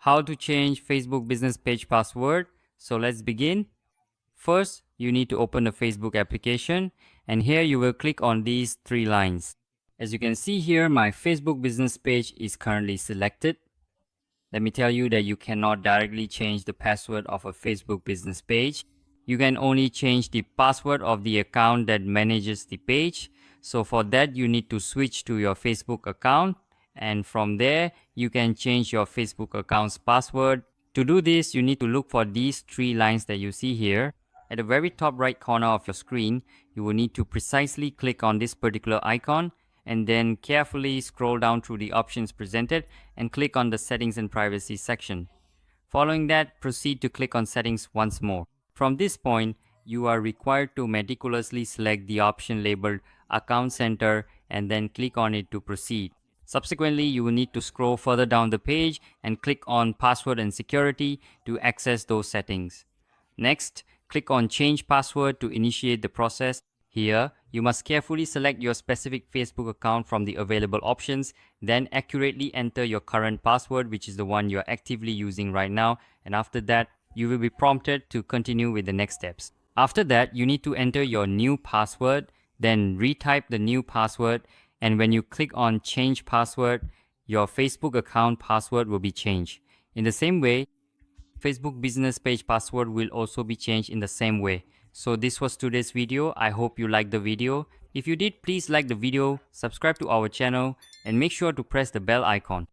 How to change Facebook business page password. So let's begin. First, you need to open the Facebook application, and here you will click on these three lines. As you can see here, my Facebook business page is currently selected. Let me tell you that you cannot directly change the password of a Facebook business page. You can only change the password of the account that manages the page. So for that, you need to switch to your Facebook account, and from there you can change your Facebook account's password. To do this, you need to look for these three lines that you see here. At the very top right corner of your screen, you will need to precisely click on this particular icon and then carefully scroll down through the options presented and click on the settings and privacy section. Following that, proceed to click on settings once more. From this point, you are required to meticulously select the option labeled Account Center and then click on it to proceed. Subsequently, you will need to scroll further down the page and click on Password and Security to access those settings. Next, click on Change Password to initiate the process. Here, you must carefully select your specific Facebook account from the available options, then accurately enter your current password, which is the one you're actively using right now, and after that, you will be prompted to continue with the next steps. After that, you need to enter your new password, then retype the new password, and when you click on Change Password, your Facebook account password will be changed. In the same way, Facebook business page password will also be changed in the same way. So this was today's video. I hope you liked the video. If you did, please like the video, subscribe to our channel, and make sure to press the bell icon.